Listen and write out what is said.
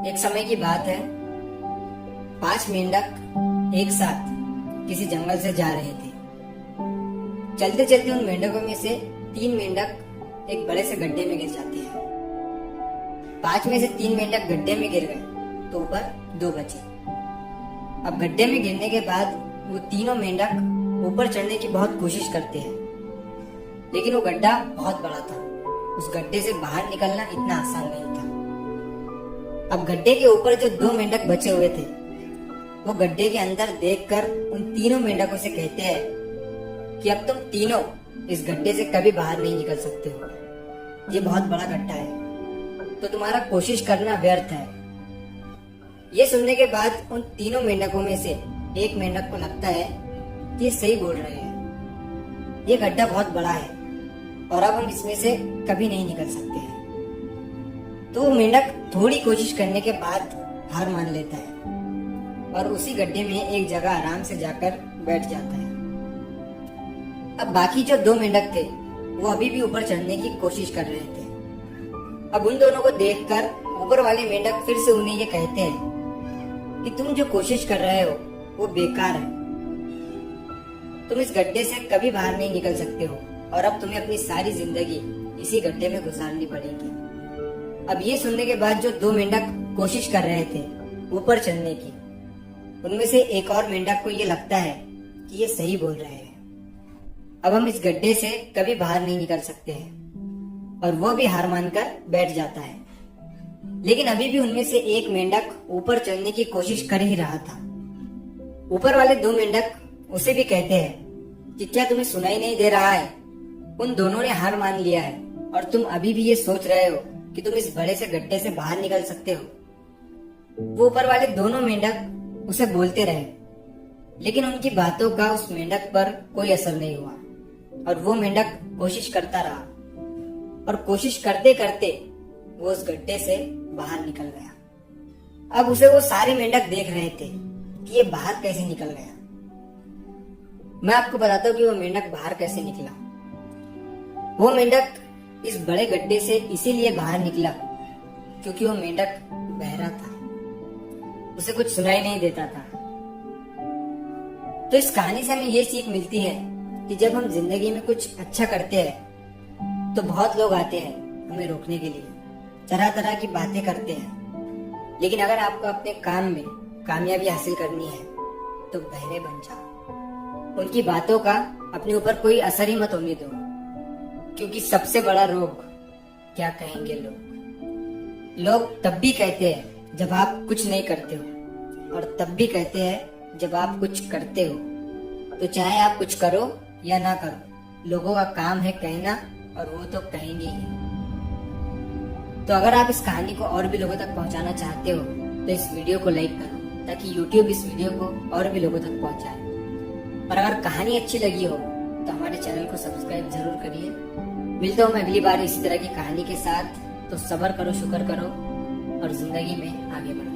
एक समय की बात है, 5 मेंढक एक साथ किसी जंगल से जा रहे थे। चलते चलते उन मेंढकों में से 3 मेंढक एक बड़े से गड्ढे में गिर जाते हैं। 5 में से 3 मेंढक गड्ढे में गिर गए तो ऊपर 2 बचे। अब गड्ढे में गिरने के बाद वो तीनों मेंढक ऊपर चढ़ने की बहुत कोशिश करते हैं, लेकिन वो गड्ढा बहुत बड़ा था। उस गड्ढे से बाहर निकलना इतना आसान नहीं था। अब गड्ढे के ऊपर जो 2 मेंढक बचे हुए थे, वो गड्ढे के अंदर देखकर उन तीनों मेंढकों से कहते हैं कि अब तुम तीनों इस गड्ढे से कभी बाहर नहीं निकल सकते हो। ये बहुत बड़ा गड्ढा है, तो तुम्हारा कोशिश करना व्यर्थ है। ये सुनने के बाद उन तीनों मेंढकों में से एक मेंढक को लगता है कि ये सही बोल रहे हैं। ये गड्ढा बहुत बड़ा है और अब हम इसमें से कभी नहीं निकल सकते हैं। तो वो मेंढक थोड़ी कोशिश करने के बाद हार मान लेता है और उसी गड्ढे में एक जगह आराम से जाकर बैठ जाता है। अब बाकी जो 2 मेंढक थे, वो अभी भी ऊपर चढ़ने की कोशिश कर रहे थे। अब उन दोनों को देखकर ऊपर वाले मेंढक फिर से उन्हें ये कहते हैं कि तुम जो कोशिश कर रहे हो वो बेकार है। तुम इस गड्ढे से कभी बाहर नहीं निकल सकते हो और अब तुम्हें अपनी सारी जिंदगी इसी गड्ढे में गुजारनी पड़ेगी। अब ये सुनने के बाद जो 2 मेंढक कोशिश कर रहे थे ऊपर चढ़ने की, उनमें से एक और मेंढक को ये लगता है कि ये सही बोल रहे हैं। अब हम इस गड्ढे से कभी बाहर नहीं निकल सकते हैं और वो भी हार मानकर बैठ जाता है। लेकिन अभी भी उनमें से एक मेंढक ऊपर चढ़ने की कोशिश कर ही रहा था। ऊपर वाले 2 मेंढक उसे भी कहते हैं कि क्या तुम्हें सुनाई नहीं दे रहा है? उन दोनों ने हार मान लिया है और तुम अभी भी ये सोच रहे हो कि तुम इस बड़े से गड्ढे से बाहर निकल सकते हो। वो ऊपर वाले दोनों मेंढक उसे बोलते रहे, लेकिन उनकी बातों का उस मेंढक पर कोई असर नहीं हुआ और वो मेंढक कोशिश करता रहा और कोशिश करते करते वो उस गड्ढे से बाहर निकल गया। अब उसे वो सारे मेंढक देख रहे थे कि ये बाहर कैसे निकल गया। मैं आपको बताता हूँ कि वो मेंढक बाहर कैसे निकला। वो मेंढक इस बड़े गड्ढे से इसीलिए बाहर निकला क्योंकि वो मेंढक बहरा था, उसे कुछ सुनाई नहीं देता था। तो इस कहानी से हमें ये सीख मिलती है कि जब हम जिंदगी में कुछ अच्छा करते हैं तो बहुत लोग आते हैं हमें रोकने के लिए, तरह तरह की बातें करते हैं। लेकिन अगर आपको अपने काम में कामयाबी हासिल करनी है तो बहरे बन जाओ। उनकी बातों का अपने ऊपर कोई असर ही मत होने दो, क्योंकि सबसे बड़ा रोग क्या कहेंगे लोग। लोग तब भी कहते हैं जब आप कुछ नहीं करते हो और तब भी कहते हैं जब आप कुछ करते हो। तो चाहे आप कुछ करो या ना करो, लोगों का काम है कहना और वो तो कहेंगे ही। तो अगर आप इस कहानी को और भी लोगों तक पहुंचाना चाहते हो तो इस वीडियो को लाइक करो ताकि YouTube इस वीडियो को और भी लोगों तक पहुंचाए। और अगर कहानी अच्छी लगी हो तो हमारे चैनल को सब्सक्राइब जरूर करिए। मिलता हूँ मैं अगली बार इसी तरह की कहानी के साथ। तो सब्र करो, शुक्र करो और जिंदगी में आगे बढ़ो।